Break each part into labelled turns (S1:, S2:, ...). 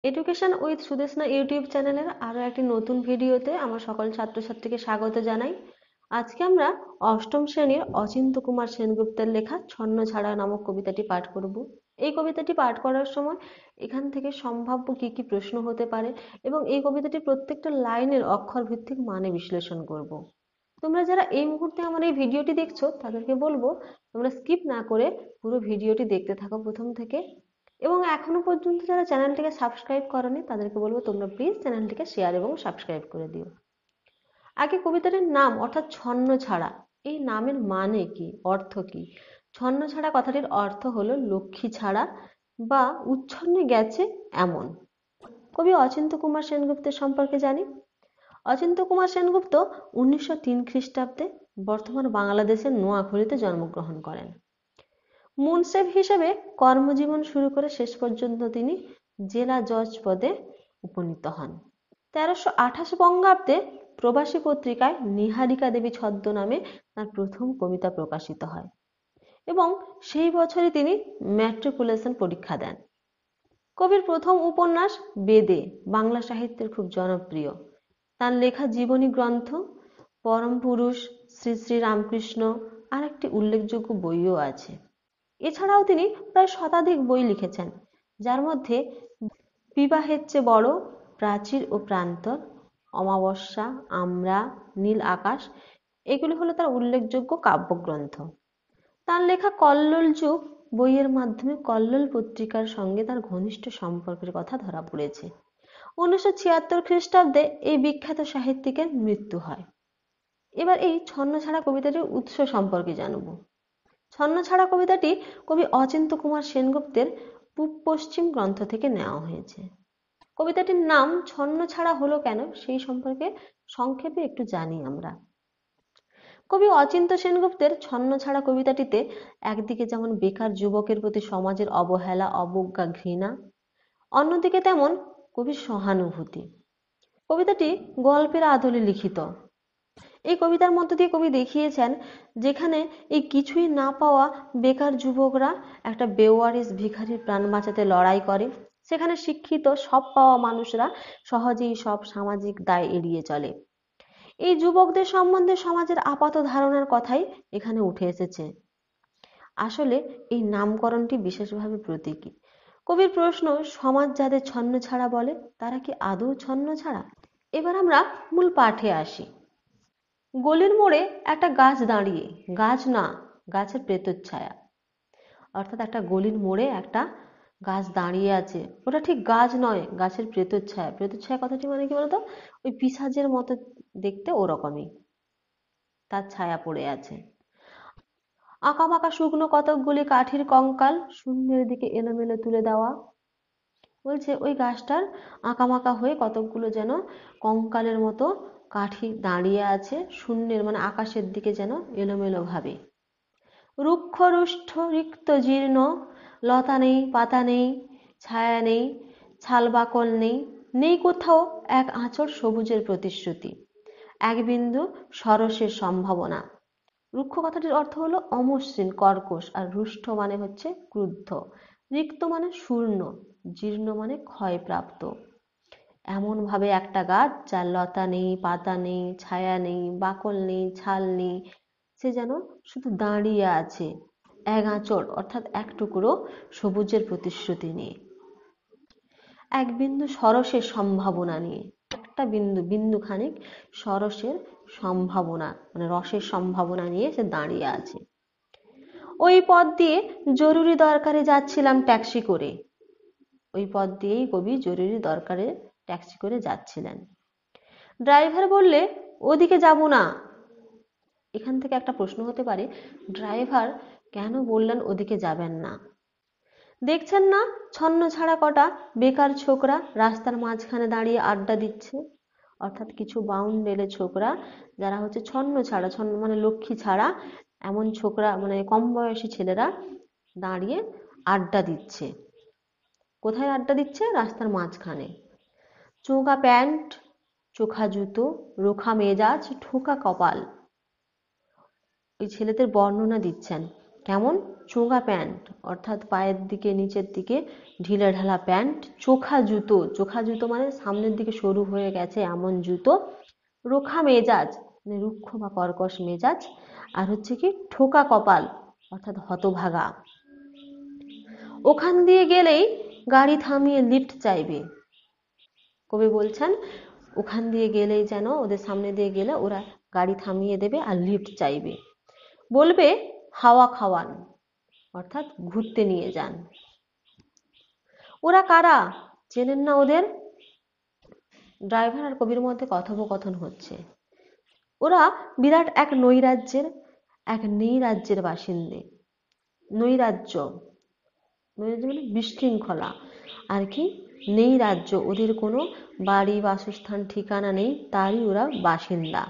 S1: Education with Sudeshna YouTube চ্যানেলের আরও একটি নতুন ভিডিওতে আমার সকল ছাত্রছাত্রীকে স্বাগত জানাই। আজকে আমরা অষ্টম শ্রেণীর অচিন্ত্য কুমার সেনগুপ্তের লেখা ছন্নছাড়া নামক কবিতাটি পাঠ করব। এই কবিতাটি পাঠ করার সময় এখান থেকে সম্ভাব্য কি কি প্রশ্ন হতে পারে এবং এই কবিতাটির প্রত্যেকটা লাইনের অক্ষর ভিত্তিক মানে বিশ্লেষণ করব। তোমরা যারা এই মুহূর্তে আমার এই ভিডিওটি দেখছো তাদেরকে বলবো তোমরা স্কিপ না করে পুরো ভিডিওটি দেখতে থাকো প্রথম থেকে, এবং এখনো পর্যন্ত যারা চ্যানেলটিকে সাবস্ক্রাইব করনি তাদেরকে বলবো তোমরা প্লিজ চ্যানেলটিকে শেয়ার এবং সাবস্ক্রাইব করে দিও। আগে কবিতাটির নাম অর্থাৎ ছন্নছাড়া, এই নামের মানে কি, অর্থ কি? ছন্নছাড়া কথাটির অর্থ হলো লক্ষ্মী ছাড়া বা উচ্ছন্নে গেছে এমন। কবি অচিন্ত্য কুমার সেনগুপ্তের সম্পর্কে জানি। অচিন্ত্য কুমার সেনগুপ্ত 1903 খ্রিস্টাব্দে বর্তমান বাংলাদেশের নোয়াখালীতে জন্মগ্রহণ করেন। মুনসেফ হিসেবে কর্মজীবন শুরু করে শেষ পর্যন্ত তিনি জেলা জজ পদে উপনীত হন। 1328 বঙ্গাব্দে প্রবাসী পত্রিকায় নিহারিকা দেবী ছদ্মনামে তার প্রথম কবিতা প্রকাশিত হয় এবং সেই বছরই তিনি ম্যাট্রিকুলেশন পরীক্ষা দেন। কবির প্রথম উপন্যাস বেদে বাংলা সাহিত্যের খুব জনপ্রিয়। তার লেখা জীবনী গ্রন্থ পরম পুরুষ শ্রী শ্রী রামকৃষ্ণ আর একটি উল্লেখযোগ্য বইও আছে। এছাড়াও তিনি প্রায় শতাধিক বই লিখেছেন, যার মধ্যে বিবাহের চেয়ে বড়, প্রাচীর ও প্রান্তর, অমাবস্যা, আমরা, নীল আকাশ এগুলি হলো তার উল্লেখযোগ্য কাব্যগ্রন্থ। তার লেখা কল্লোল যুগ বইয়ের মাধ্যমে কল্লোল পত্রিকার সঙ্গে তার ঘনিষ্ঠ সম্পর্কের কথা ধরা পড়েছে। 1976 খ্রিস্টাব্দে এই বিখ্যাত সাহিত্যিকের মৃত্যু হয়। এবার এই ছন্নছাড়া কবিতাটির উৎস সম্পর্কে জানব। ছন্নছাড়া কবিতাটি কবি অচিন্ত্য কুমার সেনগুপ্তের পূব পশ্চিম গ্রন্থ থেকে নেওয়া হয়েছে। কবিতাটির নাম ছন্নছাড়া হলো কেন সেই সম্পর্কে সংক্ষেপে একটু জানি আমরা। কবি অচিন্ত্য সেনগুপ্তের ছন্নছাড়া কবিতাটিতে একদিকে যেমন বেকার যুবকের প্রতি সমাজের অবহেলা, অবজ্ঞা, ঘৃণা, অন্যদিকে তেমন কবির সহানুভূতি। কবিতাটি গল্পের আদলে লিখিত। এই কবিতার মধ্য দিয়ে কবি দেখিয়েছেন যেখানে এই কিছুই না পাওয়া বেকার যুবকরা একটা বেওয়ারিশ ভিখারির প্রাণ বাঁচাতে লড়াই করে, সেখানে শিক্ষিত সব পাওয়া মানুষরা সহজেই সব সামাজিক দায় এড়িয়ে চলে। এই যুবকদের সম্বন্ধে সমাজের আপাত ধারণার কথাই এখানে উঠে এসেছে। আসলে এই নামকরণটি বিশেষভাবে প্রতীকী। কবির প্রশ্ন, সমাজ যাদের ছন্নছাড়া বলে তারা কি আদৌ ছন্নছাড়া? এবার আমরা মূল পাঠে আসি। গলির মোড়ে একটা গাছ দাঁড়িয়ে, গাছ না, গাছের প্রেতচ্ছায়া। অর্থাৎ একটা গলির মোড়ে একটা গাছ দাঁড়িয়ে আছে, ওটা ঠিক গাছ নয়, গাছের প্রেতচ্ছায়া। প্রেতচ্ছায়া কথাটি মানে কি বলতো, ওই পিশাচের মতো দেখতে, ওরকমই তার ছায়া পড়ে আছে। আঁকাবাঁকা শুকনো কতকগুলি কাঠির কঙ্কাল শূন্যের দিকে এলোমেলো তুলে দেওয়া। বলছে ওই গাছটার আঁকাবাঁকা হয়ে কতকগুলো যেন কঙ্কালের মতো কাঠি দাঁড়িয়ে আছে শূন্যের মানে আকাশের দিকে যেন এলোমেলো ভাবে। রুক্ষ রুষ্ঠ রিক্ত জীর্ণ, লতা নেই, পাতা নেই, ছায়া নেই, ছালবাকল নেই, নেই কোথাও এক আঁচড় সবুজের প্রতিশ্রুতি, এক বিন্দু সরসের সম্ভাবনা। রুক্ষ কথাটির অর্থ হলো অমসৃণ, কর্কশ, আর রুষ্ঠ মানে হচ্ছে ক্রুদ্ধ, রিক্ত মানে শূন্য, জীর্ণ মানে ক্ষয়প্রাপ্ত। এমন ভাবে একটা গাছ যার লতা নেই, পাতা নেই, ছায়া নেই, বাকল নেই, ছাল নেই, সে যেন শুধু দাঁড়িয়ে আছে এক আঁচড় অর্থাৎ এক টুকরো সবুজের প্রতিশ্রুতি নিয়ে, এক বিন্দু সরসের সম্ভাবনা নিয়ে, একটা বিন্দু, বিন্দু খানিক সরসের সম্ভাবনা মানে রসের সম্ভাবনা নিয়ে সে দাঁড়িয়ে আছে। ওই পথ দিয়ে জরুরি দরকারে যাচ্ছিলাম ট্যাক্সি করে। ওই পথ দিয়েই কবি জরুরি দরকারে ট্যাক্সি করে যাচ্ছিলেন। ড্রাইভার বললে ওদিকে যাব না। এখান থেকে একটা প্রশ্ন হতে পারে, ড্রাইভার কেন বললেন ওদিকে যাবেন না? দেখছেন না ছন্নছাড়া কটা বেকার ছোকরা রাস্তার মাঝখানে দাঁড়িয়ে আড্ডা দিচ্ছে। অর্থাৎ কিছু বাউন্ডেলে ছোকরা যারা হচ্ছে ছন্নছাড়া, ছন্ন মানে লক্ষ্মী ছাড়া, এমন ছোকরা মানে কম বয়সী ছেলেরা দাঁড়িয়ে আড্ডা দিচ্ছে। কোথায় আড্ডা দিচ্ছে? রাস্তার মাঝখানে। চোগা প্যান্ট, চোখা জুতো, রোখা মেজাজ, ঠোকা কপাল, ওই ছেলেদের বর্ণনা দিচ্ছেন। কেমন? চোঙা প্যান্ট, অর্থাৎ পায়ের দিকে নিচের দিকে ঢিলে ঢালা প্যান্ট, চোখা জুতো, চোখা জুতো মানে সামনের দিকে সরু হয়ে গেছে এমন জুতো, রোখা মেজাজ মানে রুক্ষ বা কর্কশ মেজাজ, আর হচ্ছে কি ঠোকা কপাল অর্থাৎ হতভাগা। ওখান দিয়ে গেলেই গাড়ি থামিয়ে লিফট চাইবে। কবি বলছেন ওখান দিয়ে গেলেই যেন ওদের সামনে দিয়ে গেলে ওরা গাড়ি থামিয়ে দেবে আর লিফট চাইবে, বলবে হাওয়া খাওয়ান অর্থাৎ ঘুরতে নিয়ে যান। ওরা কারা? চেনেন না ওদের? ড্রাইভার আর কবির মধ্যে কথোপকথন হচ্ছে। ওরা বিরাট এক নৈরাজ্যের বাসিন্দে। নৈরাজ্য, নৈরাজ্য মানে বিশৃঙ্খলা, আর কি নেই রাজ্য, ওদের কোনো বাড়ি বাসস্থান ঠিকানা নেই, তারই ওরা বাসিন্দা।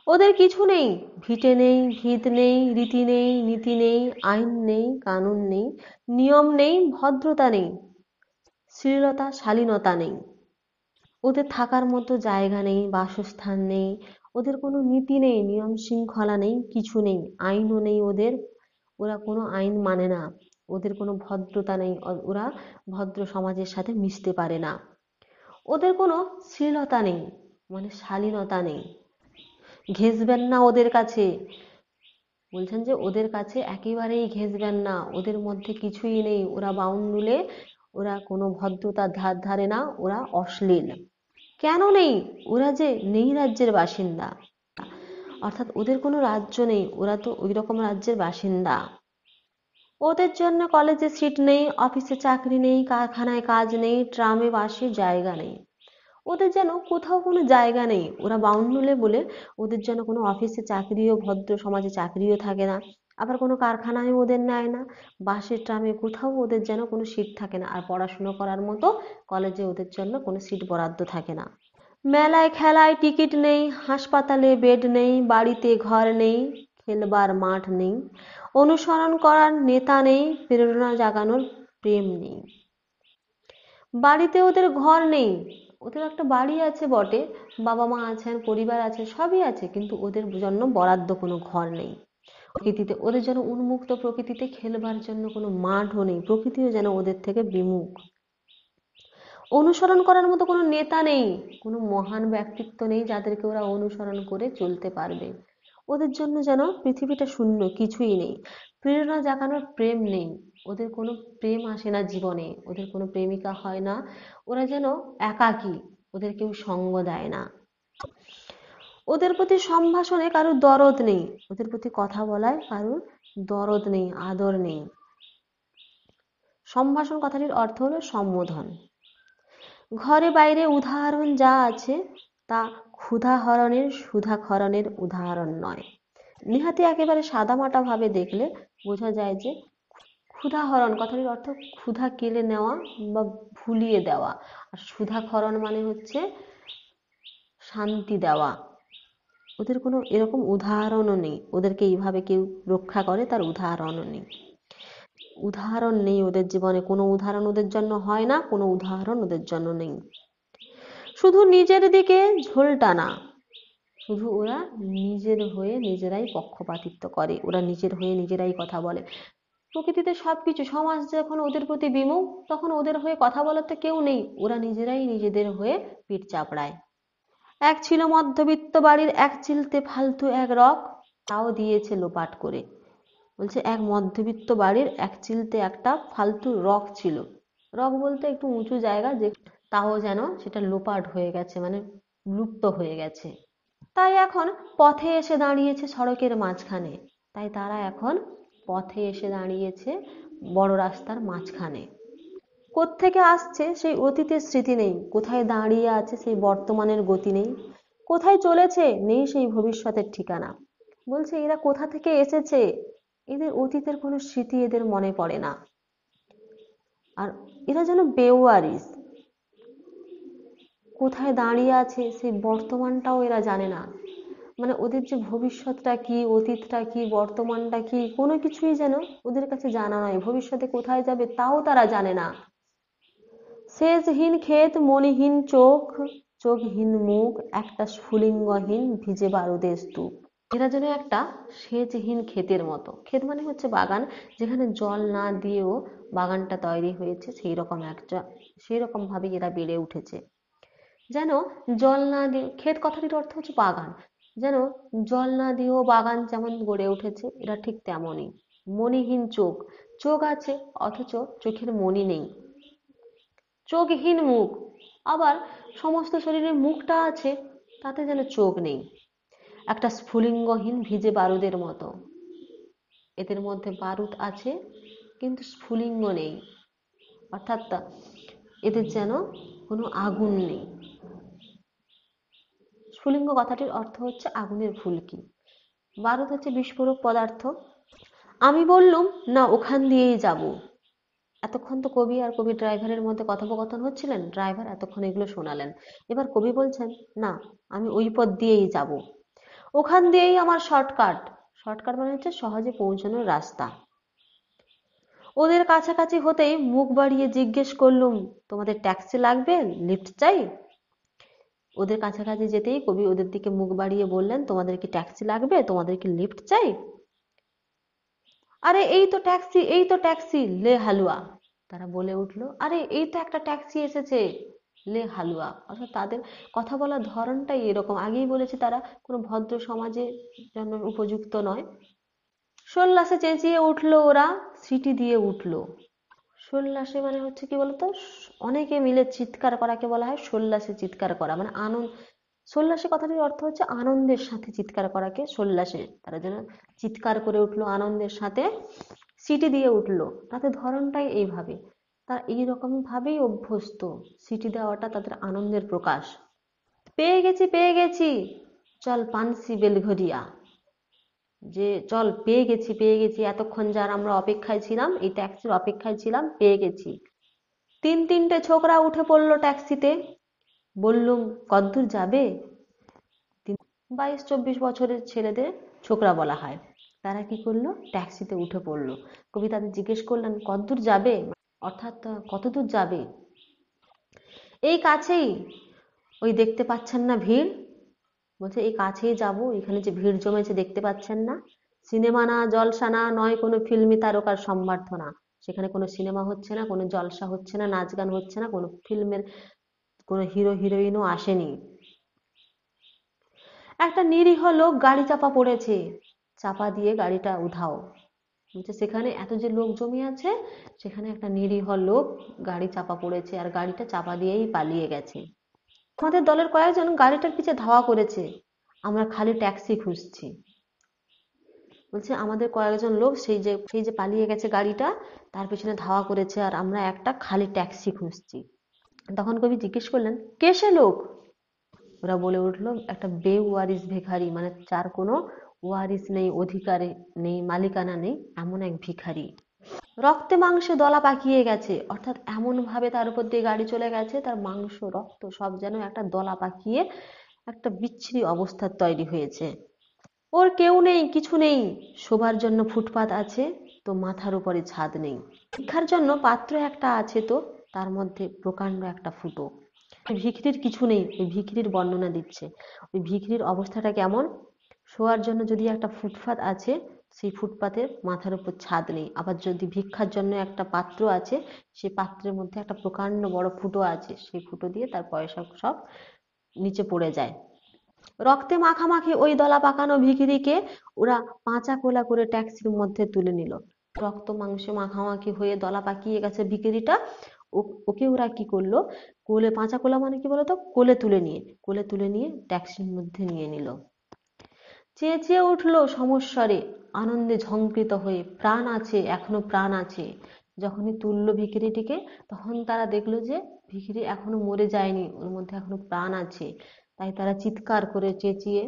S1: ওদের কিছু নেই, ভিটে নেই, ভিত নেই, রীতি নেই, নীতি নেই, আইন নেই, কানুন নেই, নিয়ম নেই, ভদ্রতা নেই, শ্লীলতা শালীনতা নেই। ওদের থাকার মতো জায়গা নেই, বাসস্থান নেই, ওদের কোনো নীতি নেই, নিয়ম শৃঙ্খলা নেই, কিছু নেই, আইনও নেই ওদের, ওরা কোনো আইন মানে না, ওদের কোনো ভদ্রতা নেই, ওরা ভদ্র সমাজের সাথে মিশতে পারে না, ওদের কোনো শ্লীলতা নেই মানে শালীনতা নেই। ঘেঁষবেন না ওদের কাছে, বলছেন যে ওদের কাছে একেবারেই ঘেঁষবেন না, ওদের মধ্যে কিছুই নেই, ওরা বাউন্ডুলে, ওরা কোনো ভদ্রতার ধার ধারে না, ওরা অশ্লীল। কেন নেই? ওরা যে নেই রাজ্যের বাসিন্দা, অর্থাৎ ওদের কোনো রাজ্য নেই, ওরা তো ওই রকম রাজ্যের বাসিন্দা। ওদের জন্য কলেজে সিট নেই, অফিসে চাকরি নেই, কারখানায় কাজ নেই, ট্রামে বাসে জায়গা নেই, ওদের যেন কোথাও কোনো জায়গা নেই। ওরা বাউন্ডুলে বলে ওদের যেন কোনো অফিসে চাকরিও, ভদ্র সমাজে চাকরিও থাকে না, আবার কোনো কারখানায় ওদের নেয় না, বাসে ট্রামে কোথাও ওদের যেন কোনো সিট থাকে না, আর পড়াশুনো করার মতো কলেজে ওদের জন্য কোনো সিট বরাদ্দ থাকে না। মেলায় খেলায় টিকিট নেই, হাসপাতালে বেড নেই, বাড়িতে ঘর নেই, খেলবার মাঠ নেই, অনুসরণ করার নেতা নেই, প্রেরণা জাগানোর প্রেম নেই। বাড়িতে ওদের ঘর নেই, ওদের একটা বাড়ি আছে বটে, বাবা মা আছেন, পরিবার আছে, সবই আছে, কিন্তু ওদের জন্য বরাদ্দ কোনো ঘর নেই। প্রকৃতিতে ওদের যেন উন্মুক্ত, প্রকৃতিতে খেলবার জন্য কোনো মাঠও নেই, প্রকৃতিও যেন ওদের থেকে বিমুখ। অনুসরণ করার মতো কোনো নেতা নেই, কোনো মহান ব্যক্তিত্ব নেই যাদেরকে ওরা অনুসরণ করে চলতে পারবে, ওদের জন্য যেন পৃথিবীটা শূন্য, কিছুই নেই। প্রেরণা জাগানোর প্রেম নেই, ওদের কোনো প্রেম আসে না জীবনে, ওদের কোনো প্রেমিকা হয় না, ওরা যেন একাকী, ওদের কেউ সঙ্গ দেয় না। ওদের প্রতি সম্ভাষণে কারোর দরদ নেই, ওদের প্রতি কথা বলায় কারোর দরদ নেই, আদর নেই। সম্ভাষণ কথাটির অর্থ হলো সম্বোধন। ঘরে বাইরে উদাহরণ যা আছে তা ক্ষুধাহরণের সুধাক্ষরণের উদাহরণ নয়। নিহাতি একেবারে সাদামাটা ভাবে দেখলে বোঝা যায় যে ক্ষুধাহরণ কথাটির অর্থ ক্ষুধা কেড়ে নেওয়া বা ভুলিয়ে দেওয়া, আর সুধাক্ষরণ মানে হচ্ছে শান্তি দেওয়া। ওদের কোনো এরকম উদাহরণও নেই, ওদেরকে এইভাবে কেউ রক্ষা করে তার উদাহরণও নেই। উদাহরণ নেই ওদের জীবনে, কোনো উদাহরণ ওদের জন্য হয় না, কোনো উদাহরণ ওদের জন্য নেই। শুধু নিজের দিকে ঝোল টানা, শুধু ওরা নিজের হয়ে নিজেরাই পক্ষপাতিত্ব করে, ওরা নিজের হয়ে নিজেরাই কথা বলে। প্রকৃতিতে সবকিছু, সমাজ যখন ওদের প্রতি বিমুখ, তখন ওদের হয়ে কথা বলার তো কেউ নেই, ওরা নিজেরাই নিজেদের হয়ে পিঠ চাপড়ায়। এক ছিল মধ্যবিত্ত বাড়ির এক চিলতে ফালতু এক রক, তাও দিয়েছে লোপাট করে। বলছে এক মধ্যবিত্ত বাড়ির এক চিলতে একটা ফালতু রক ছিল, রক বলতে একটু উঁচু জায়গা, যে তাও যেন সেটা লোপাট হয়ে গেছে, মানে লুপ্ত হয়ে গেছে। তাই এখন পথে এসে দাঁড়িয়েছে সড়কের মাঝখানে, তাই তারা এখন পথে এসে দাঁড়িয়েছে বড় রাস্তার মাঝখানে। কোত্থেকে আসছে সেই অতীতের স্মৃতি নেই, কোথায় দাঁড়িয়ে আছে সেই বর্তমানের গতি নেই, কোথায় চলেছে নেই সেই ভবিষ্যতের ঠিকানা। বলছে এরা কোথা থেকে এসেছে, এদের অতীতের কোনো স্মৃতি এদের মনে পড়ে না, আর এরা যেন বেওয়ারিশ, কোথায় দাঁড়িয়ে আছে সেই বর্তমানটাও এরা জানে না, মানে ওদের যে ভবিষ্যৎটা কি, অতীতটা কি, বর্তমানটা কি, কোনো কিছুই যেন ওদের কাছে জানা নয়, ভবিষ্যতে কোথায় যাবে তাও তারা জানে না। শেষহীন ক্ষেত, মণিহীন চোখ, চোখহীন মুখ, একটা স্ফুলিঙ্গহীন ভিজে বারুদের স্তূপ। এরা যেন একটা সেচহীন ক্ষেতের মতো, ক্ষেত মানে হচ্ছে বাগান, যেখানে জল না দিয়েও বাগানটা তৈরি হয়েছে, সেই রকম ভাবে এরা বেড়ে উঠেছে। যেন জল না দিয়ে, ক্ষেত কথাটির অর্থ হচ্ছে বাগান, যেন জল না দিয়েও বাগান যেমন গড়ে উঠেছে, এরা ঠিক তেমনই। মণিহীন চোখ, চোখ আছে অথচ চোখের মণি নেই, চোখহীন মুখ, আবার সমস্ত শরীরে মুখটা আছে, তাতে যেন চোখ নেই। একটা স্ফুলিঙ্গহীন ভিজে বারুদের মতো, এদের মধ্যে বারুদ আছে কিন্তু স্ফুলিঙ্গ নেই, অর্থাৎ এদের যেন কোনো আগুন নেই। স্ফুলিঙ্গ কথাটির অর্থ হচ্ছে আগুনের ফুলকি, বারুদ হচ্ছে বিস্ফোরক পদার্থ। আমি বললুম, না ওখান দিয়েই যাব। এতক্ষণ তো কবি আর কবি ড্রাইভারের মধ্যে কথোপকথন হচ্ছিলেন, ড্রাইভার এতক্ষণ এগুলো শোনালেন। এবার কবি বলছেন, না আমি ওই পথ দিয়েই যাব, ওখান দিয়েই আমার শর্টকাট। শর্টকাট মানে হচ্ছে সহজে পৌঁছানোর রাস্তা। ওদের কাছাকাছি হতেই মুখ বাড়িয়ে জিজ্ঞেস করলুম, তোমাদের ট্যাক্সি লাগবে, লিফট চাই? ওদের কাছাকাছি যেতেই কবি ওদের দিকে মুখ বাড়িয়ে বললেন, তোমাদের কি ট্যাক্সি লাগবে, তোমাদের কি লিফট চাই? আরে এই তো ট্যাক্সি, এই তো ট্যাক্সি, লে হালুয়া। তারা বলে উঠলো, আরে এই তো একটা ট্যাক্সি এসেছে, লে হালুয়া। অর্থাৎ তাদের কথা বলার ধরনটাই এরকম, আগেই বলেছি তারা কোনো ভদ্র সমাজের জন্য উপযুক্ত নয়। সোল্লাসে চেঁচিয়ে উঠলো ওরা, সিটি দিয়ে উঠলো। সোল্লাসে মানে হচ্ছে কি বলতো, অনেকে মিলে চিৎকার করাকে বলা হয় সোল্লাসে চিৎকার করা, মানে আনন্দ। সোল্লাসে কথাটির অর্থ হচ্ছে আনন্দের সাথে চিৎকার করাকে সোল্লাসে। তারা যেন চিৎকার করে উঠলো আনন্দের সাথে, সিটি দিয়ে উঠলো, তাদের ধরনটাই এইভাবে, তারা এইরকম ভাবেই অভ্যস্ত, সিটি দেওয়াটা তাদের আনন্দের প্রকাশ। পেয়ে গেছি, পেয়ে গেছি, চল পানসি বেলঘরিয়া, যে চল পেয়ে গেছি, পেয়ে গেছি, এতক্ষণ যার আমরা অপেক্ষায় ছিলাম, এই ট্যাক্সির অপেক্ষায় ছিলাম, পেয়ে গেছি। তিন তিনটে ছোকরা উঠে পড়লো ট্যাক্সিতে। বললুম, কদ্দূর যাবে? 22-24 বছরের ছেলেদের ছোকরা বলা হয়। তারা কি করলো, ট্যাক্সিতে উঠে পড়লো। কবি তাদের জিজ্ঞেস করলেন, কদ্দূর যাবে, অর্থাৎ কতদূর যাবে? এই কাছেই, ওই দেখতে পাচ্ছেন না ভিড়? বলছে এই কাছেই যাব, এখানে যে ভিড় জমেছে দেখতে পাচ্ছেন না? সিনেমা না, জলসা না, নয় কোনো ফিল্মি তারকার সম্বর্ধনা। সেখানে কোনো সিনেমা হচ্ছে না, কোনো জলসা হচ্ছে না, নাচ গান হচ্ছে না, কোনো ফিল্মের কোনো হিরো হিরোইনও আসেনি। একটা নিরীহ লোক গাড়ি চাপা পড়েছে, চাপা দিয়ে গাড়িটা উধাও। বলছে সেখানে এত যে লোক জমে আছে, সেখানে একটা নিরীহ লোক গাড়ি চাপা পড়েছে, আর গাড়িটা চাপা দিয়েই পালিয়ে গেছে। আমাদের দলের কয়েকজন গাড়িটার পিছে ধাওয়া করেছে, আমরা খালি ট্যাক্সি খুঁজছি। বলছে আমাদের কয়েকজন লোক সেই যে পালিয়ে গেছে গাড়িটা, তার পেছনে ধাওয়া করেছে, আর আমরা একটা খালি ট্যাক্সি খুঁজছি। তখন কবি জিজ্ঞেস করলেন, কে সে লোক? ওরা বলে উঠলো, একটা বেওয়ারিশ ভিখারি, মানে যার কোনো ওয়ারিশ নেই, অধিকার নেই, মালিকানা নেই, এমন এক ভিখারি। রক্তে মাংসে দলা পাকিয়ে গেছে, অর্থাৎ এমন ভাবে তার উপর দিয়ে গাড়ি চলে গেছে, তার মাংস রক্ত সব যেন একটা দলা পাকিয়ে একটা বিচ্ছিরি অবস্থার তৈরি হয়েছে। ওর কেউ নেই, কিছু নেই, শোবার জন্য ফুটপাত আছে তো মাথার উপরে ছাদ নেই, ভিক্ষার জন্য পাত্র একটা আছে তো তার মধ্যে প্রকাণ্ড একটা ফুটো। ভিখিরির কিছু নেই, ওই ভিখিরির বর্ণনা দিচ্ছে, ওই ভিখিরির অবস্থাটা কেমন। শোয়ার জন্য যদি একটা ফুটপাত আছে, সেই ফুটপাতের মাথার উপর ছাদ নেই, আবার যদি ভিক্ষার জন্য একটা পাত্র আছে, সেই পাত্রের মধ্যে একটা প্রকাণ্ড বড় ফুটো আছে, সেই ফুটো দিয়ে তার পয়সা সব নিচে পড়ে যায়। রক্তে মাখামাখি ওই দলা পাকানো ভিখিরিকে ওরা 5 কোলা করে ট্যাক্সির মধ্যে তুলে নিল। রক্ত মাংসে মাখামাখি হয়ে দলা পাকিয়ে গেছে ভিখিরিটা, ওকে ওরা কি করলো, কোলে 5 কোলা মানে কি বলতো, কোলে তুলে নিয়ে ট্যাক্সির মধ্যে নিয়ে নিল। চেঁচিয়ে উঠলো সমস্বরে, আনন্দে ঝংকৃত হয়ে, প্রাণ আছে, এখনো প্রাণ আছে। যখনই তুললো ভিখিরিটিকে, তখন তারা দেখলো যে ভিখিরি এখনো মরে যায়নি, ওর মধ্যে এখনো প্রাণ আছে। তাই তারা চিৎকার করে চেঁচিয়ে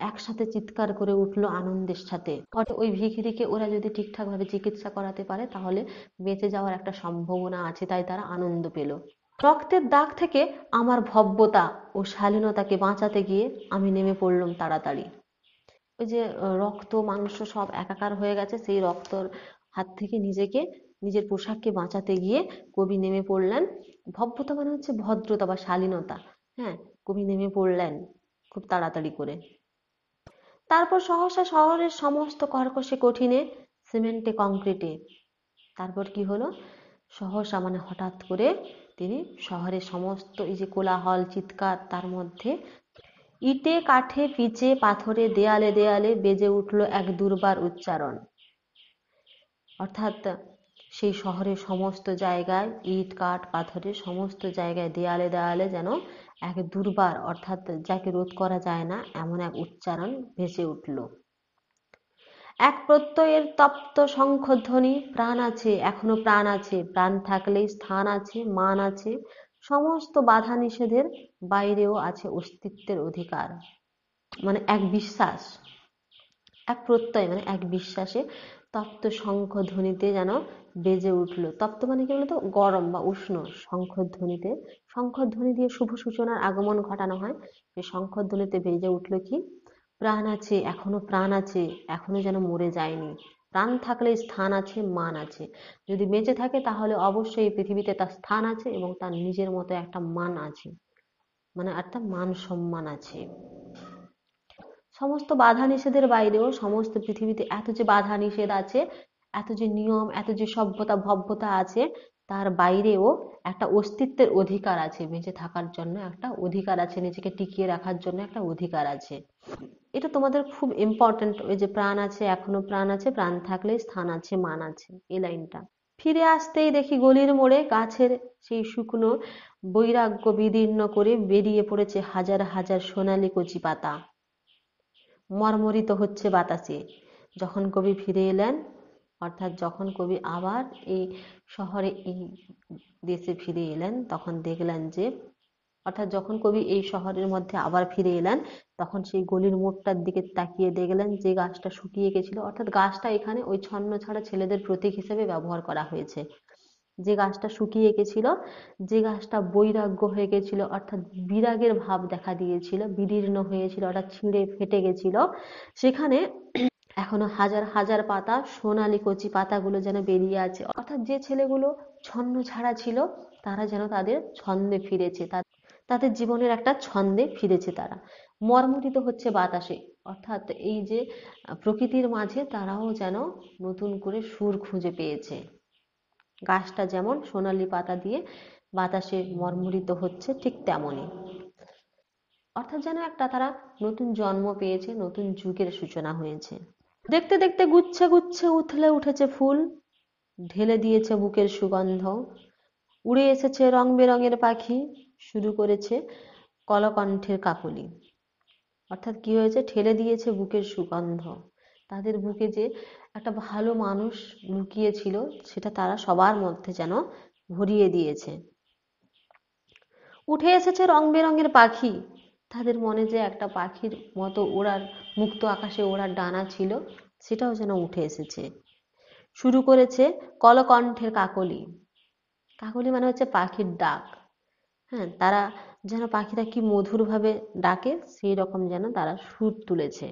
S1: একসাথে চিৎকার করে উঠলো আনন্দের সাথে। ওই ভিখিরিকে ওরা যদি ঠিকঠাক ভাবে চিকিৎসা করাতে পারে, তাহলে বেঁচে যাওয়ার একটা সম্ভাবনা আছে, তাই তারা আনন্দ পেল। রক্তের দাগ থেকে আমার ভব্যতা ও শালীনতাকে বাঁচাতে গিয়ে আমি নেমে পড়লাম তাড়াতাড়ি। ওই যে রক্ত মাংস সব একাকার হয়ে গেছে, সেই রক্তর হাত থেকে নিজেকে, নিজের পোশাককে বাঁচাতে গিয়ে কবি নেমে পড়লেন। ভব্যতা মানে হচ্ছে ভদ্রতা বা শালীনতা। হ্যাঁ, কবি নেমে পড়লেন খুব তাড়াতাড়ি করে। তারপর সহসা শহরের সমস্ত কর্কশে কঠিনে সিমেন্টে কংক্রিটে, তারপর কি হলো, সহসা মানে হঠাৎ করে তিনি শহরের সমস্ত এই যে কোলাহল চিৎকার, তার মধ্যে ইটে কাঠে পিচে পাথরে দেয়ালে দেয়ালে বেজে উঠল এক দুর্বার উচ্চারণ। অর্থাৎ সেই শহরের সমস্ত জায়গায় ইট কাঠ পাথরের সমস্ত জায়গায় দেয়ালে দেয়ালে যেন এক দুর্বার, অর্থাৎ যাকে রোধ করা যায় না এমন এক উচ্চারণ ভেসে উঠল। এক প্রত্যয়ের তপ্ত শঙ্খধ্বনি, প্রাণ আছে, এখনো প্রাণ আছে, প্রাণ থাকলেই স্থান আছে, মান আছে, সমস্ত বাধা নিষেধের বাইরেও আছে অস্তিত্বের অধিকার। মানে এক বিশ্বাস, এক প্রত্যয় মানে এক বিশ্বাসে তপ্ত শঙ্খধ্বনিতে যেন বেজে উঠল। তপ্ত মানে কি বলতো, গরম বা উষ্ণ। শঙ্খধ্বনিতে, শঙ্খধ্বনি দিয়ে শুভ সূচনার আগমন ঘটানো হয়। সেই শঙ্খধ্বনিতে বেজে উঠল কি, প্রাণ আছে, এখনো প্রাণ আছে, এখনো যেন মরে যায়নি, প্রাণ থাকলে স্থান আছে, মান আছে। যদি বেঁচে থাকে তাহলে অবশ্যই এই পৃথিবীতে তার স্থান আছে এবং তার নিজের মতো একটা মান আছে, মানে একটা মান সম্মান আছে। সমস্ত বাধা নিষেধের বাইরেও, সমস্ত পৃথিবীতে এত যে বাধা নিষেধ আছে, এত যে নিয়ম, এত যে সভ্যতা ভব্যতা আছে, তার বাইরেও একটা অস্তিত্বের অধিকার আছে, বেঁচে থাকার জন্য একটা অধিকার আছে, নিজেকে টিকিয়ে রাখার জন্য একটা অধিকার আছে। এটা তোমাদের খুব ইম্পর্টেন্ট, ওই যে প্রাণ আছে, এখনো প্রাণ আছে, প্রাণ থাকলে স্থান আছে, মান আছে, এই লাইনটা। ফিরে আসতেই দেখি গলির মোড়ে গাছের সেই শুকনো বৈরাগ্য বিদীর্ণ করে বেরিয়ে পড়েছে হাজার হাজার সোনালি কচি পাতা, মর্মরিত হচ্ছে বাতাসে। যখন কবি ফিরে এলেন, অর্থাৎ যখন কবি আবার এই শহরে, এই দেশে ফিরে এলেন, তখন দেখলেন যে, অর্থাৎ যখন কবি এই শহরের মধ্যে আবার ফিরে এলেন, তখন সেই গলির মোড়টার দিকে তাকিয়ে দেখলেন যে গাছটা শুকিয়ে গেছিল, অর্থাৎ গাছটা এখানে ওই ছন্ন ছাড়া ছেলেদের প্রতীক হিসেবে ব্যবহার করা হয়েছে। যে গাছটা শুকিয়ে গেছিল, যে গাছটা বৈরাগ্য হয়ে গেছিল, অর্থাৎ বিরাগের ভাব দেখা দিয়েছিল, বিদীর্ণ হয়েছিল, অর্থাৎ ছিঁড়ে ফেটে গেছিল, সেখানে এখনো হাজার হাজার পাতা, সোনালি কচি পাতাগুলো যেন বেরিয়ে আছে। অর্থাৎ যে ছেলেগুলো ছন্ন ছাড়া ছিল, তারা যেন তাদের ছন্দে ফিরেছে, তাদের জীবনের একটা ছন্দে ফিরেছে তারা। মর্মরিত হচ্ছে বাতাসে, অর্থাৎ এই যে প্রকৃতির মাঝে তারাও যেন নতুন করে সুর খুঁজে পেয়েছে। গাছটা যেমন সোনালি পাতা দিয়ে বাতাসে মর্মরিত হচ্ছে, ঠিক তেমনই, অর্থাৎ যেন একটা তারা নতুন জন্ম পেয়েছে, নতুন যুগের সূচনা হয়েছে। দেখতে দেখতে গুচ্ছে গুচ্ছে উথলে উঠেছে ফুল, ঢেলে দিয়েছে বুকের সুগন্ধ, উড়ে এসেছে রং বেরঙের পাখি, শুরু করেছে কলকণ্ঠের কাকলি। অর্থাৎ কি হয়েছে, ঠেলে দিয়েছে বুকের সুগন্ধ, তাদের বুকে যে একটা ভালো মানুষ লুকিয়ে ছিল, সেটা তারা সবার মধ্যে যেন ভরিয়ে দিয়েছে। উঠে এসেছে রং বেরঙের পাখি, তাদের মনে যে একটা পাখির মতো ওড়ার, মুক্ত আকাশে ওড়ার ডানা ছিল, সেটাও যেন উঠে এসেছে। শুরু করেছে কলকণ্ঠের কাকলি। কাকলি মানে হচ্ছে পাখির ডাক। হ্যাঁ, তারা যেন, পাখিরা কি মধুরভাবে ডাকে, সেই রকম যেন তারা সুর তুলেছে।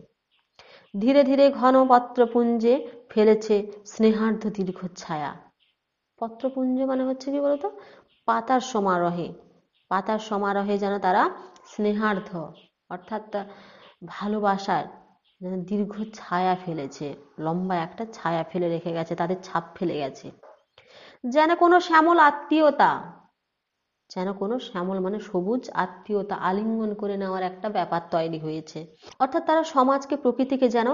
S1: ধীরে ধীরে ঘন পত্রপুঞ্জে ফেলেছে স্নেহার্ধ দীর্ঘ ছায়া। পত্রপুঞ্জ মানে হচ্ছে কি বলতো, পাতার সমারোহে, পাতার সমারোহে যেন তারা স্নেহার্ধ, অর্থাৎ ভালোবাসার যেন দীর্ঘ ছায়া ফেলেছে, লম্বা একটা ছায়া ফেলে রেখে গেছে, তাদের ছাপ ফেলে গেছে। যেন কোনো শ্যামল আত্মীয়তা, যেন কোনো শ্যামল মানে সবুজ আত্মীয়তা, আলিঙ্গন করে নেওয়ার একটা ব্যাপার তৈরি হয়েছে। অর্থাৎ তারা সমাজকে, প্রকৃতিকে যেন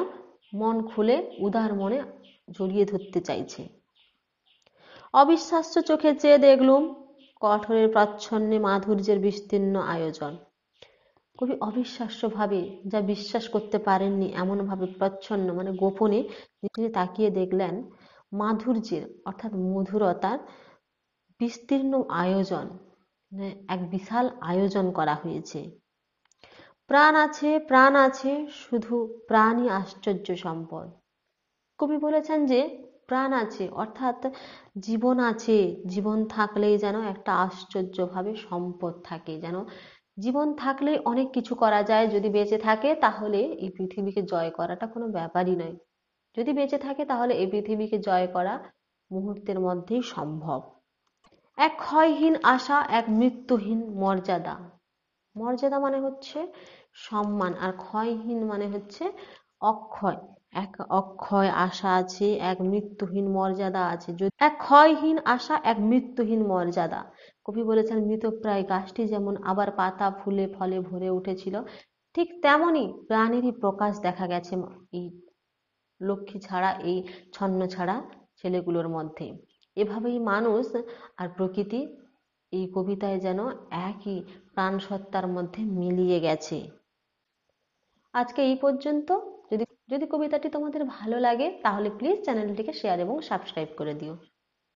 S1: মন খুলে উদার মনে জড়িয়ে ধরতে চাইছে। অবিশ্বাস্য চোখে চেয়ে দেখলুম কঠোরের প্রচ্ছন্নে মাধুর্যের বিস্তীর্ণ আয়োজন। কবি অবিশ্বাস্যভাবে, যা বিশ্বাস করতে পারেননি এমনভাবে প্রচ্ছন্ন মানে গোপনে তাকিয়ে দেখলেন মাধুর্যের, অর্থাৎ মধুরতার বিস্তীর্ণ আয়োজন, মানে এক বিশাল আয়োজন করা হয়েছে। প্রাণ আছে, প্রাণ আছে, শুধু প্রাণই আশ্চর্য সম্পদ। কবি বলেছেন যে প্রাণ আছে, অর্থাৎ জীবন আছে, জীবন থাকলেই যেন একটা আশ্চর্যভাবে সম্পদ থাকে, যেন জীবন থাকলেই অনেক কিছু করা যায়। যদি বেঁচে থাকে তাহলে এই পৃথিবীকে জয় করাটা কোনো ব্যাপারই নয়। যদি বেঁচে থাকে তাহলে এই পৃথিবীকে জয় করা মুহূর্তের মধ্যেই সম্ভব। এক ক্ষয়হীন আশা, এক মৃত্যুহীন মর্যাদা। মর্যাদা মানে হচ্ছে সম্মান, আর ক্ষয়হীন মানে হচ্ছে অক্ষয়, এক অক্ষয় আশা আছে, এক মৃত্যুহীন মর্যাদা আছে। এক ক্ষয়হীন আশা, এক মৃত্যুহীন মর্যাদা। কবি বলেছেন মৃতপ্রায় গাছটি যেমন আবার পাতা ফুলে ফলে ভরে উঠেছিল, ঠিক তেমনই প্রাণেরই প্রকাশ দেখা গেছে এই লক্ষ্মী ছাড়া, এই ছন্ন ছাড়া ছেলেগুলোর মধ্যে। এভাবেই মানুষ আর প্রকৃতি এই কবিতায় যেন একই প্রাণ সত্তার মধ্যে মিলিয়ে গেছে। আজকে এই পর্যন্ত। যদি যদি কবিতাটি তোমাদের ভালো লাগে তাহলে প্লিজ চ্যানেলটিকে শেয়ার এবং সাবস্ক্রাইব করে দিও।